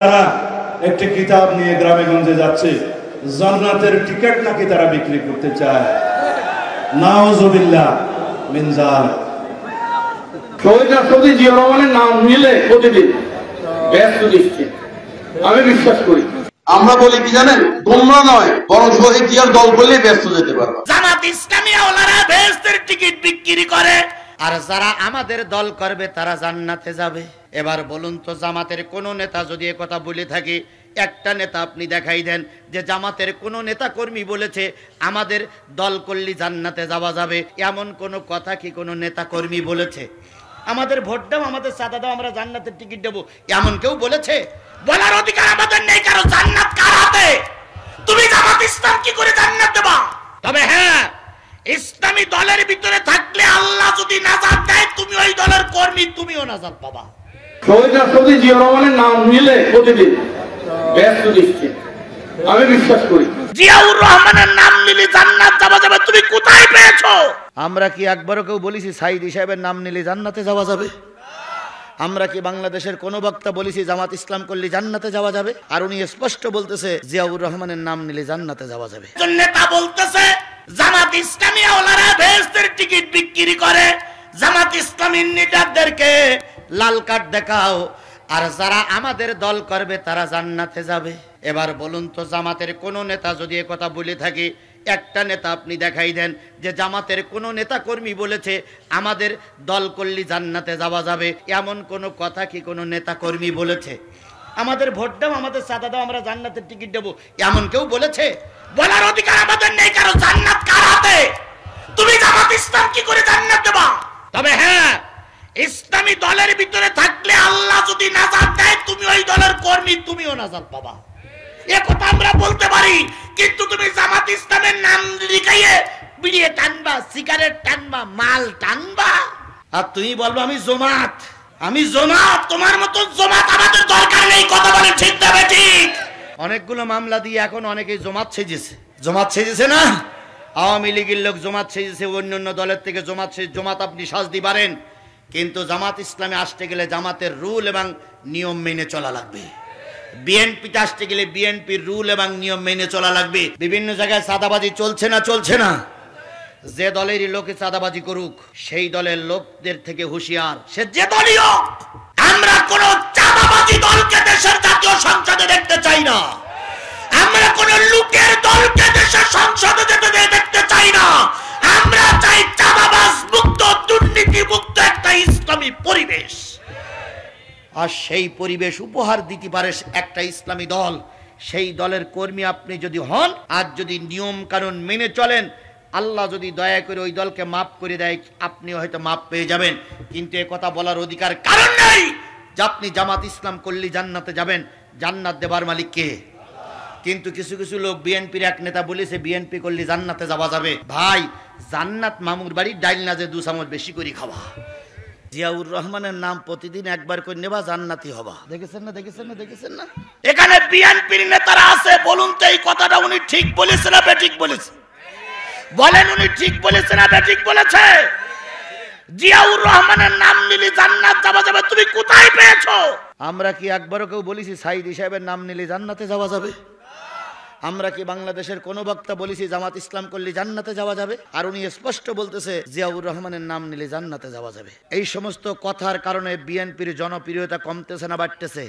তারা একটি কিতাব নিয়ে গ্রামে গঞ্জে যাচ্ছে, জান্নাতের টিকিট নাকি তারা বিক্রি করতে চায়। নাউজুবিল্লাহ মিন যালিক। শহীদ রাষ্ট্রপতি জিয়া রহমানের নাম নিলে প্রতিদিন ব্যস্ত দিচ্ছে, আমি বিশ্বাস করি। আমরা বলি কি জানেন, তোমরা নয় বরং শহীদ জিয়ার দল করলে ব্যস্ত যেতে পারবা। জামাত ইসলামী ওলারা বেহেশতের টিকিট বিক্রি করে, আর যারা আমাদের দল করবে তারা জান্নাতে যাবে। এবার বলুন তো, জামাতের কোন নেতা যদি এ কথা বলে থাকে, একটা নেতা আপনি দেখাই দেন যে জামাতের কোন নেতা কর্মী বলেছে আমাদের দল করলে জান্নাতে যাওয়া যাবে। এমন কোন কথা কি কোন নেতা কর্মী বলেছে? আমাদের ভোট দাও, আমাদের চাঁদা দাও, আমরা জান্নাতের টিকিট দেবো, এমন কেউ বলেছে? বলার অধিকার আমাদের নেই। কারো জান্নাত কার হাতে? তুমি জামাত ইসলাম কি করে জান্নাত দেবা? তবে হ্যাঁ, ইসলামী দলের ভিতরে থাকলে আল্লাহ যদি নাজাত দেয়, তুমি ওই দলের কর্মী, তুমিও নাজাত পাবা। শহীদ রাষ্ট্রপতি জিয়া রহমানের নাম নিলে প্রতিদিন ব্যস্ত দিচ্ছে, আমি বিশ্বাস করি। জিয়াউর রহমানের নাম নিলে জান্নাত যাওয়া যাবে, তুমি কোথায় পেয়েছো? আমরা কি একবারও কেউ বলেছি সাইদি সাহেবের নাম নিলে জান্নাতে যাওয়া যাবে? আমরা কি বাংলাদেশের কোন বক্তা বলেছি জামাত ইসলাম করলে জান্নাতে যাওয়া যাবে? আর উনি স্পষ্ট বলতেছে জিয়াউর রহমানের নাম নিলে জান্নাতে যাওয়া যাবে। নেতা বলতেছে জামাত ইসলামী ওলারা বেহেশতের টিকিট বিক্রি করে, জামাত ইসলামীর নেতাদেরকে লাল কার্ড দেখাও, আর যারা আমাদের দল করবে তারা জান্নাতে যাবে। এবার বলুন তো, জামাতের কোন নেতা যদি এ কথা বলে থাকে, একটা নেতা আপনি দেখাই দেন যে জামাতের কোন নেতা কর্মী বলেছে আমাদের দল করলে জান্নাতে যাওয়া যাবে। এমন কোন কথা কি কোন নেতা কর্মী বলেছে? আমাদের ভোট দাও, আমাদের চাঁদা দাও, আমরা জান্নাতের টিকিট দেবো, এমন কেউ বলেছে? বলার অধিকার আমাদের নেই। কারো জান্নাত কার হাতে? তুমি জামাত ইসলাম কি করে জান্নাত দেবা? তবে হ্যাঁ, ইসলামী দলের ভিতরে থাকলে আল্লাহ যদি নাজাত দেয়, তুমি ওই দলের কর্মী, তুমিও নাজাত পাবা। এ কথা আমরা বলতে পারি, কিন্তু তুমি জামাত ইসলামের নাম লিখাইয়ে বিড়িয়ে টানবা, সিগারেট টানবা, মাল টানবা, আর তুমি বলবো আমি জমাত, আমি জমাত। তোমার মতো জমাত আমাদের দরকার নেই। কথা বলে ঠিক না ঠিক? অনেকগুলো মামলা দিয়ে এখন অনেকেই জমাত সেজেছে। জমাত সেজেছে না? আওয়ামী লীগের লোক জমাত সেজেছে, অন্যান্য দলের থেকে জমাত সেজে। জমাত আপনি সাজতে পারেন, কিন্তু জামাত ইসলামে আসতে গেলে জামাতের রুল এবং নিয়ম মেনে চলা লাগবে। বিএনপিতে আসতে গেলে বিএনপির রুল এবং নিয়ম মেনে চলা লাগবে। বিভিন্ন জায়গায় চাঁদাবাজি চলছে না? চলছে না? যে দলেরই লোকে চাঁদাবাজি করুক, সেই দলের লোকদের থেকে হুঁশিয়ার, সে যে দলই হোক। আমরা কোন চাঁদাবাজি দলকে দেশের জাতীয় সংসদে দেখতে চাই না। আমরা কোন লুটের দলকে দেশের সংসদে দেখতে চাই না। আমরা চাই চাঁদাবাজ মুক্ত, দুর্নীতি মুক্ত একটা ইসলামী পরিবেশ। আর সেই পরিবেশ উপহার দিতে পারে একটা ইসলামী দল। সেই দলের কর্মী আপনি যদি হন, আর যদি নিয়ম কানুন মেনে চলেন, আল্লাহ যদি দয়া করে ওই দলকে মাফ করে দেয়, আপনি হয়তো মাফ পেয়ে যাবেন। কিন্তু এ কথা বলার অধিকার কারণ নেই যে আপনি জামাত ইসলাম করলে জান্নাতে যাবেন। জান্নাত দেবার মালিক কে? কিন্তু কিছু কিছু লোক, বিএনপির এক নেতা বলেছে বিএনপি করলে জান্নাতে যাওয়া যাবে। ভাই, জান্নাত মামুর বাড়ির ডাইল না যে 2 চামচ বেশি করে খাওয়া। জিয়াউর রহমানের নাম প্রতিদিন একবার করে নেবা, জান্নাতি হবা। দেখেছেন না? দেখেছেন না? দেখেছেন না? এখানে বিএনপির নেতারা আছে, বলুন তো এই কথাটা উনি ঠিক বলেছে না বেঠিক বলেছে? বলেন, উনি ঠিক বলেছে না বেঠিক বলেছে? জিয়াউর রহমানের নাম নিলে জান্নাত যাওয়া যাবে, তুমি কোথায় পেয়েছো? আমরা কি একবারও কেউ বলেছি সাইদি সাহেবের নাম নিলে জান্নাতে যাওয়া যাবে? আমরা কি বাংলাদেশের কোন বক্তা বলেছি জামাত ইসলাম করলে জান্নাতে যাওয়া যাবে? আর উনি স্পষ্ট বলতেছে জিয়াউর রহমানের নাম নিলে জান্নাতে যাওয়া যাবে। এই সমস্ত কথার কারণে বিএনপির জনপ্রিয়তা কমতেছে না বাড়তেছে?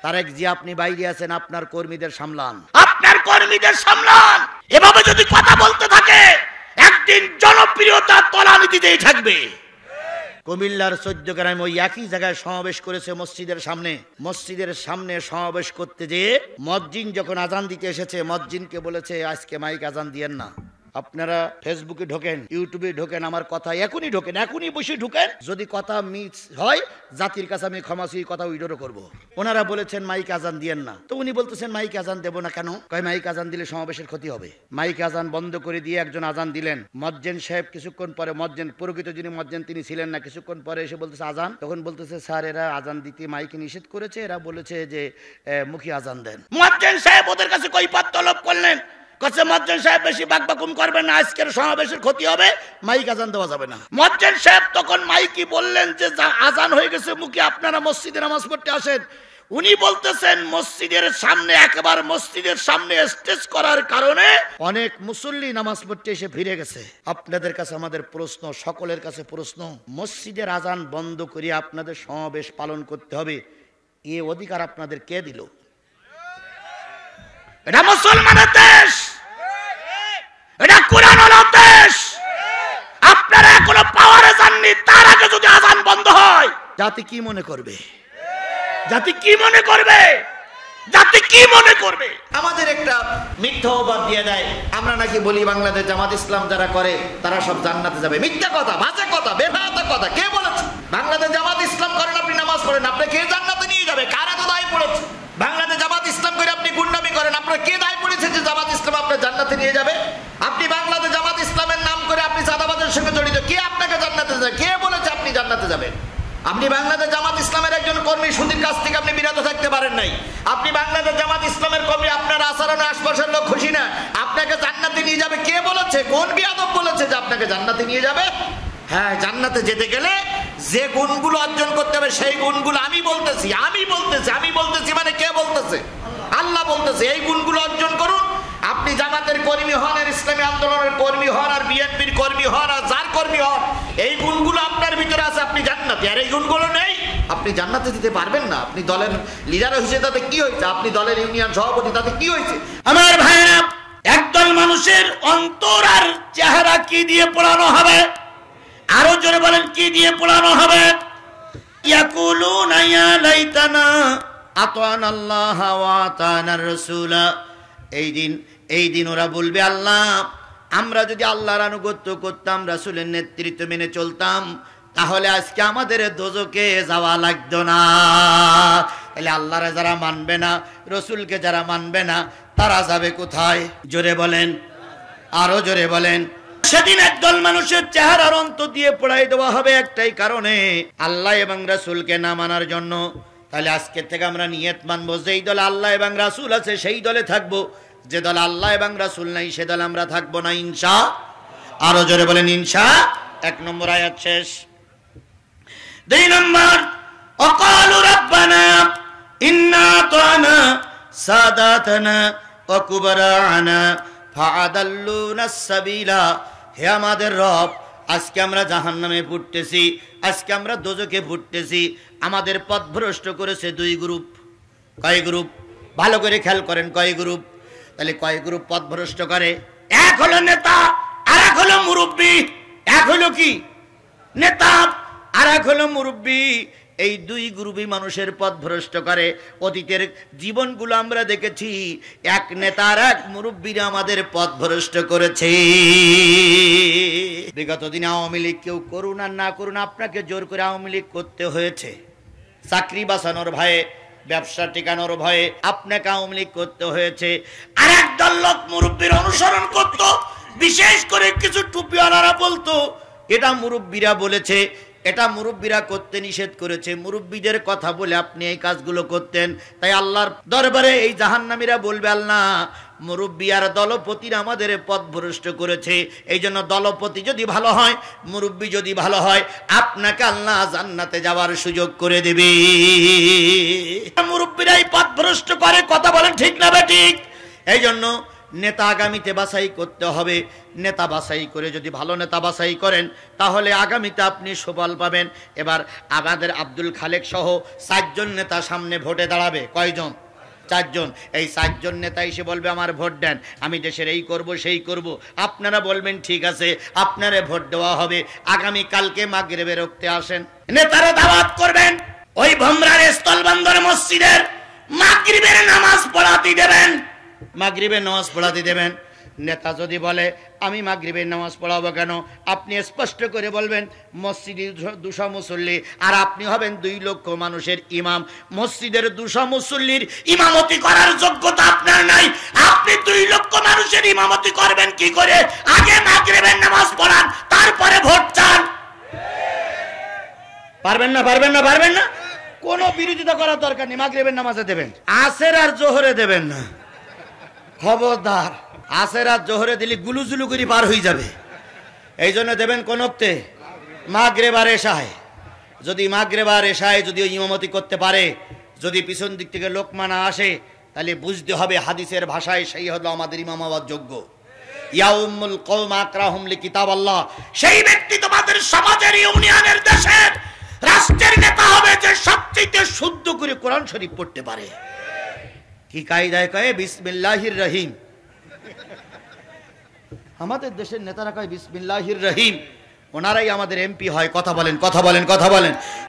তারেক জি, আপনি বাইরে আছেন, আপনার কর্মীদের সামলান, আপনার কর্মীদের সামলান। এভাবে যদি কথা বলতে থাকে, একদিন জনপ্রিয়তা তলানিতেই থাকবে। কুমিল্লার 14 গ্রামে ওই একই জায়গায় সমাবেশ করেছে মসজিদের সামনে। মসজিদের সামনে সমাবেশ করতে যেয়ে মুয়াজ্জিন যখন আজান দিতে এসেছে, মুয়াজ্জিনকে বলেছে আজকে মাইক আজান দিয়েন না। আপনারা ফেসবুকে ঢোকেন, ইউটিউবে ঢোকেন, আমার কথা এখনই ঢোকেন, এখনই বসে ঢোকেন। যদি কথা মিস হয়, জাতির কাছে আমি ক্ষমাসুই কথা উইডোরও করবো। ওনারা বলেছেন মাইক আজান দিয়েন না, তো উনি বলতেছেন মাইক আজান দেবো না কেন? কয় মাইক আজান দিলে সমাবেশের ক্ষতি হবে। মাইক আজান বন্ধ করে দিয়ে একজন আজান দিলেন। মুয়াজ্জিন সাহেব কিছুক্ষণ পরে, মুয়াজ্জিন প্রকৃত যিনি মুয়াজ্জিন তিনি ছিলেন না, কিছুক্ষণ পরে এসে বলতেছে আজান। তখন বলতেছে স্যার, এরা আজান দিতে মাইকে নিষেধ করেছে, এরা বলেছে যে মুখী আজান দেন। মুয়াজ্জিন সাহেব ওদের কাছে কৈফিয়ত তলব করলেন। কাছে মুয়াজ্জিন সাহেব বেশি বাকবাকুম করবেন না, আজকের সমাবেশের ক্ষতি হবে, মাইক আজান দেওয়া যাবে না। মুয়াজ্জিন সাহেব তখন মাইকি বললেন যে আজান হয়ে গেছে মুখী, আপনারা মসজিদে নামাজ পড়তে আসেন। উনি বলতেছেন মসজিদের সামনে, একেবারে মসজিদের সামনে স্টেজ করার কারণে অনেক মুসল্লি নামাজ পড়তে এসে ফিরে গেছে। আপনাদের কাছে আমাদের প্রশ্ন, সকলের কাছে প্রশ্ন, মসজিদের আজান বন্ধ করে আপনাদের সমাবেশ পালন করতে হবে, এ অধিকার আপনাদের কে দিল? এটা মুসলমানের দেশ, এটা কোরআনের দেশ। আপনারা এখনো পাওয়ারে যাননি, তার আগে যদি আজান বন্ধ হয় জাতি কি মনে করবে? জাতি কি মনে করবে? জাতি কি মনে করবে? আমাদের একটা মিথ্যা অপবাদ দিয়ে দেয়, আমরা নাকি বলি বাংলাদেশ জামাত ইসলাম যারা করে তারা সব জান্নাতে যাবে। মিথ্যা কথা, বাজে কথা, বেফায়াত কথা। কে বলেছে বাংলাদেশ জামাত ইসলাম করেন আপনি নামাজ পড়েন, আপনি কে জান্নাতে নিয়ে যাবে? কারা তো দায় পড়েছে? বাংলাদেশ জামাত ইসলাম করে আপনি গুন্ডামি করেন, আপনার কে দায় পড়েছে যে জামাত ইসলাম আপনার জান্নাতে নিয়ে যাবে? আপনি বাংলাদেশ জামাত ইসলামের নাম করে আপনি চাঁদাবাজের সঙ্গে জড়িত, কে আপনাকে জান্নাতে যাবে? কে বলেছে আপনি জান্নাতে যাবেন? আপনি বাংলাদেশ জামাত ইসলামের একজন কর্মী, সুদীর কাছ থেকে আপনি বিরত থাকতে পারেন নাই। আপনি বাংলাদেশ জামাত ইসলামের কর্মী, আপনার আচরণে আশপাশের লোক খুশি না, আপনাকে জান্নাতে নিয়ে যাবে। কে বলেছে? কোন বিয়াদব বলেছে যে আপনাকে জান্নাতে নিয়ে যাবে? হ্যাঁ, জান্নাতে যেতে গেলে যে গুণগুলো অর্জন করতে হবে সেই গুণগুলো আমি বলতেছি মানে কে বলতেছে? আল্লাহ বলতেছে এই গুণগুলো অর্জন করুন। আপনি জামাতের কর্মী হন, আর ইসলামী আন্দোলনের কর্মী হন, আর বিএনপির কর্মী হন, আর যার কর্মী হন, এই গুণগুলো আপনার ভিতরে আছে, আপনি জান্নাতি। আর এই গুণগুলো নেই, আপনি জান্নাতে দিতে পারবেন না। আপনি দলের লিডার হয়েছে, তাতে কি হয়েছে? আপনি দলের ইউনিয়ন সভাপতি, তাতে কি হয়েছে? আমার ভাইরা, একদল মানুষের অন্তর আর চেহারা কি দিয়ে পোড়ানো হবে? আরো জোরে বলেন, কি দিয়ে পোড়ানো হবে? ইয়াকুলুনা ইয়া লাইতানা আতানাল্লাহ ওয়া আতানার রাসূলা। এই দিন ওরা বলবে, আল্লাহ, আমরা যদি আল্লাহর আনুগত্য করতাম, রাসূলের নেতৃত্ব মেনে চলতাম, তাহলে আজকে আমাদের দোজখে যাওয়া লাগতো না। তাহলে আল্লাহরে যারা মানবে না, রাসূলকে যারা মানবে না, তারা যাবে কোথায়? জোরে বলেন, আরো জোরে বলেন। সেদিন একদল মানুষের চেহারার অন্তর দিয়ে পোড়াই দেওয়া হবে একটাই কারণে, আল্লাহ এবং রাসূলকে না মানার জন্য। তাহলে আজকে থেকে আমরা নিয়ত মানবো, যেই দলে আল্লাহ এবং রাসূল আছে সেই দলে থাকবো, যে দলে আল্লাহ এবং রাসূল নাই সে দলে আমরা থাকবো না, ইনশা। আরো জোরে বলেন ইনশা। 1 নম্বর আয়াত শেষ। 2 নম্বর, ওয়াকালু রাব্বানা ইন্না আতানা সাদাতানা ওয়া কুবরানা ফাআদাল্লুনাস সাবিলা। হে আমাদের রব, আজকে আমরা জাহান্নামে ফুটতেছি, আজকে আমরা দোজখে ফুটতেছি। আমাদের পথভ্রষ্ট করেছে 2 গ্রুপ। কয় গ্রুপ? ভালো করে খেয়াল করেন, কয় গ্রুপ? তাহলে কয় গ্রুপ পথভ্রষ্ট করে? এক হলো নেতা, আর এক হলো মুরব্বী। এক হলো কি? নেতা, আর এক হলো মুরব্বী। এই 2 গ্রুপই মানুষের পথভ্রষ্ট করে। অতীতের জীবনগুলো আমরা দেখেছি, এক নেতার এক মুরব্বীরা আমাদের পথভ্রষ্ট করেছে। বিগত দিনে আওয়ামী লীগ কেউ করুন আর না করুন, আপনাকে জোর করে আওয়ামী লীগ করতে হয়েছে। চাকরি বাঁচানোর ভয়ে, ব্যবসা টিকানোর ভয়ে আপনাকে আওয়ামী লীগ করতে হয়েছে। আর একদল লোক মুরব্বীর অনুসরণ করত, বিশেষ করে কিছু টুপিওয়ালারা বলতো এটা মুরব্বীরা বলেছে, এটা মুরব্বীরা করতে নিষেধ করেছে, মুরব্বীদের কথা বলে আপনি এই কাজগুলো করতেন। তাই আল্লাহর দরবারে এই জাহান্নামীরা বলবে, আল্লাহ, মুরব্বী আর দলপতিরা আমাদের পথভ্রষ্ট করেছে। এই জন্য দলপতি যদি ভালো হয়, মুরব্বী যদি ভালো হয়, আপনাকে আল্লাহ জান্নাতে যাওয়ার সুযোগ করে দেবে। মুরব্বীরাই পথভ্রষ্ট করে, কথা বলেন ঠিক না বেঠিক? এই জন্য নেতা আগামীতে বাছাই করতে হবে। নেতা বাছাই করে যদি ভালো নেতা বাছাই করেন, তাহলে আগামীতে আপনি সুফল পাবেন। এবার আমাদের আব্দুল খালেক সহ 4 জন নেতা সামনে ভোটে দাঁড়াবে। কয়জন? 4 জন। এই 4 জন নেতা এসে বলবে, আমার ভোট দেন, আমি দেশের এই করব সেই করব। আপনারা বলবেন ঠিক আছে, আপনারে ভোট দেওয়া হবে। আগামী কালকে মাগরিবের ওয়াক্তে আসেন, নেতারা দাওয়াত করবেন, ওই ভোমরার স্থলবন্দর মসজিদের মাগরিবের নামাজ পড়াতে দেবেন। মাগরিবের নামাজ পড়াতে দেবেন। নেতা যদি বলে আমি মাগরিবের নামাজ পড়াবো কেন, আপনি স্পষ্ট করে বলবেন মসজিদে 200 মুসল্লি, আর আপনি হবেন 2 লক্ষ মানুষের ইমাম। মসজিদের 200 মুসল্লির ইমামতি করার যোগ্যতা আপনার নাই, আপনি 2 লক্ষ মানুষের ইমামতি করবেন কি করে? আগে মাগরিবের নামাজ পড়ান, তারপরে ভোট চান। পারবেন না? পারবেন না? পারবেন না? কোনো বিরোধিতা করার দরকার নেই। মাগরিবের নামাজে দেবেন, আসর আর জোহরে দেবেন না। খবরদার, আসের আর জোহরে দিলে গুলুজুলু করে পার হয়ে যাবে। এই জন্য দেবেন কোন ওক্তে? মাগরিব আর এশায়। যদি মাগরিব আর এশায় যদি ইমামতি করতে পারে, যদি পিছন দিক থেকে লোকমা না আসে তাহলে বুঝতে হবে হাদিসের ভাষায় সেই হলো আমাদের ইমাম হওয়ার যোগ্য। ইয়াউমুল কওম আকরাহুম লিকিতাবাল্লাহ, সেই ব্যক্তি তোমাদের সমাজের, ইউনিয়নের, দেশের, রাষ্ট্রের নেতা হবে যে সবচেয়ে শুদ্ধ করে কোরআন শরীফ পড়তে পারে। কি কায়দায় কয় বিসমিল্লাহির রহিম, আমাদের দেশের নেতারা কয় বিসমিল্লাহির রহিম, ওনারাই আমাদের এমপি হয়। কথা বলেন, কথা বলেন, কথা বলেন।